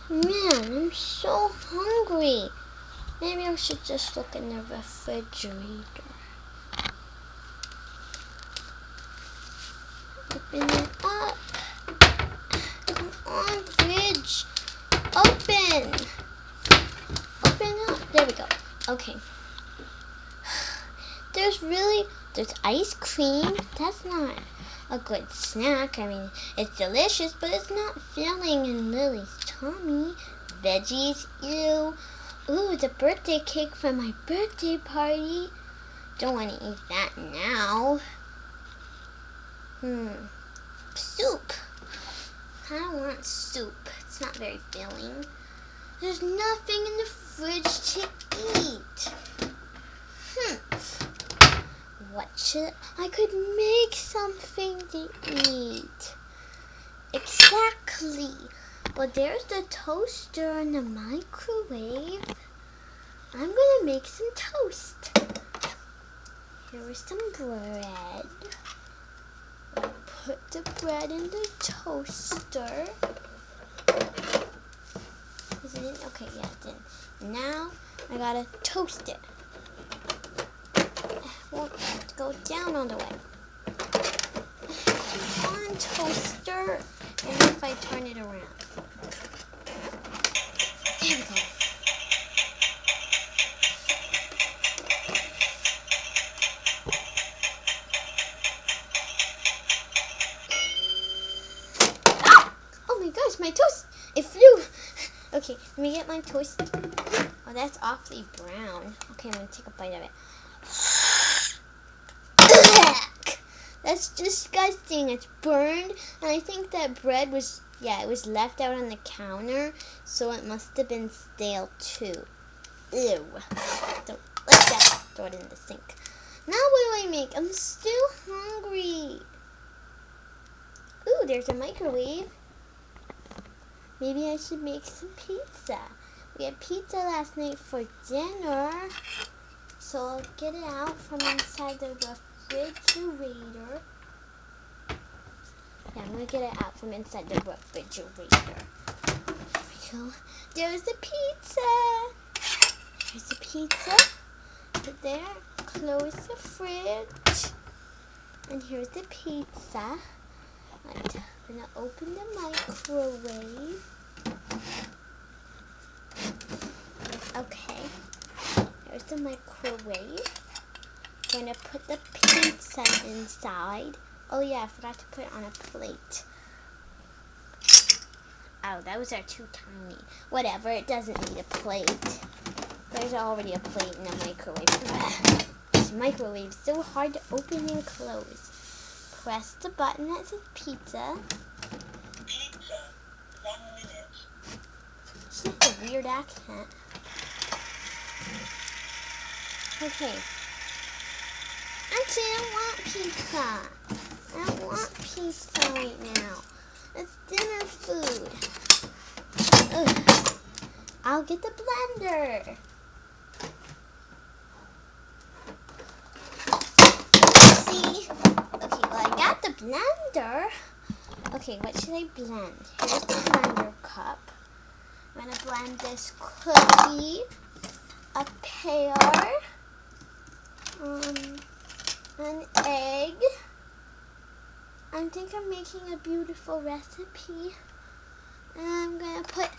Man, I'm so hungry. Maybe I should just look in the refrigerator. Open it up. Come on, fridge. Open. Open up. There we go. Okay. There's ice cream. That's not a good snack. I mean, it's delicious, but it's not filling in Lily's tummy. Veggies, ew. Ooh, the birthday cake from my birthday party. Don't want to eat that now. Soup. I want soup. It's not very filling. There's nothing in the fridge to eat. What should I could make something to eat? Exactly. Well, there's the toaster and the microwave. I'm gonna make some toast. Here is some bread. Put the bread in the toaster. Is it in? Okay, yeah, it's in. Now I gotta toast it. Won't go down all the way. Come on, toaster. And if I turn it around. There we go. Oh my gosh, my toast! It flew! Okay, let me get my toast. Oh, that's awfully brown. Okay, I'm gonna take a bite of it. That's disgusting. It's burned, and I think that bread was, it was left out on the counter, so it must have been stale too. Ew. Don't like that. Throw it in the sink. Now what do I make? I'm still hungry. Ooh, there's a microwave. Maybe I should make some pizza. We had pizza last night for dinner, so I'll get it out from inside the refrigerator. Yeah, I'm going to get it out from inside the refrigerator. There we go. There's the pizza. Here's the pizza. Put it there. Close the fridge. And here's the pizza. Right. I'm going to open the microwave. Okay. There's the microwave. I'm going to put the pizza inside. Oh yeah, I forgot to put it on a plate. Oh, those are too tiny. Whatever, it doesn't need a plate. There's already a plate in the microwave. This microwave is so hard to open and close. Press the button that says pizza. Pizza, 1 minute. She has a weird accent. Okay. Actually, I don't want pizza. I don't want pizza right now. It's dinner food. Ugh. I'll get the blender. See? Okay, well, I got the blender. Okay, what should I blend? Here's the blender cup. I'm going to blend this cookie, a pear, an egg. I think I'm making a beautiful recipe. And I'm going to put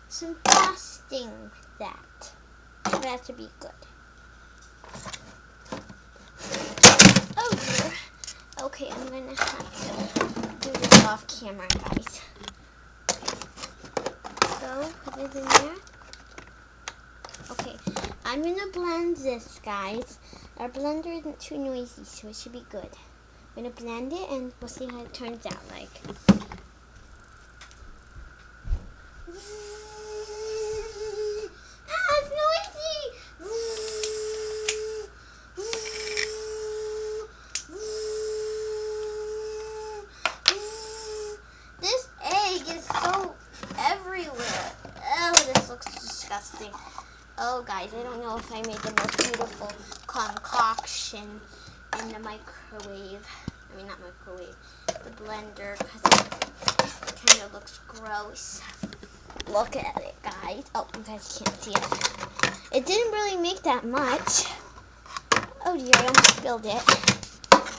some frosting with that. That should be good. Oh dear. Okay, I'm going to have to do this off camera, guys. So, put it in there. Okay, I'm going to blend this, guys. Our blender isn't too noisy, so it should be good. I'm going to blend it, and we'll see how it turns out like. Ah, it's noisy! This egg is so everywhere. Oh, this looks disgusting. Oh, guys, I don't know if I made the most beautiful concoction in the microwave. I mean, not microwave, the blender, because it kind of looks gross. look at it, guys. Oh, you guys can't see it. It didn't really make that much. Oh dear, I almost spilled it.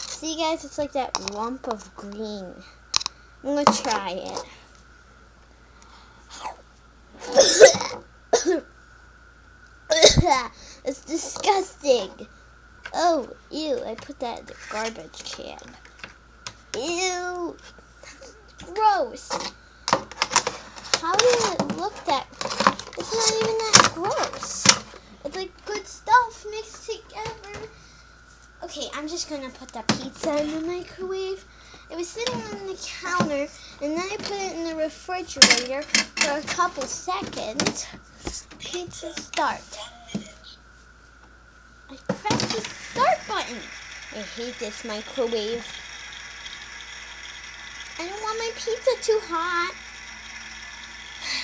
See, guys, it's like that lump of green. I'm gonna try it. It's disgusting. Oh, ew, I put that in the garbage can. Ew, that's gross. How did it look that? It's not even that gross. It's like good stuff mixed together. Okay, I'm just gonna put the pizza in the microwave. It was sitting on the counter, and then I put it in the refrigerator for a couple seconds. Pizza start. 1 minute. I pressed the start button. I hate this microwave. I don't want my pizza too hot.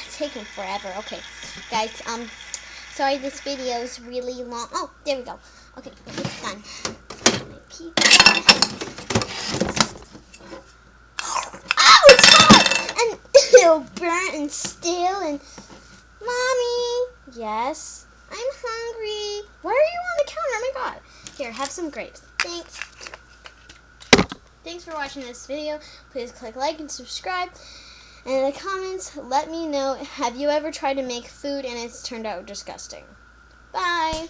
It's taking forever. Okay, guys, sorry this video is really long. Oh, there we go. Okay, it's done. My pizza. Oh, it's hot! And it'll burn and stale and... Mommy! Yes? I'm hungry. Why are you on the counter? Oh my god. Here, have some grapes. Thanks. Thanks for watching this video. Please click like and subscribe. And in the comments, let me know, have you ever tried to make food and it's turned out disgusting? Bye.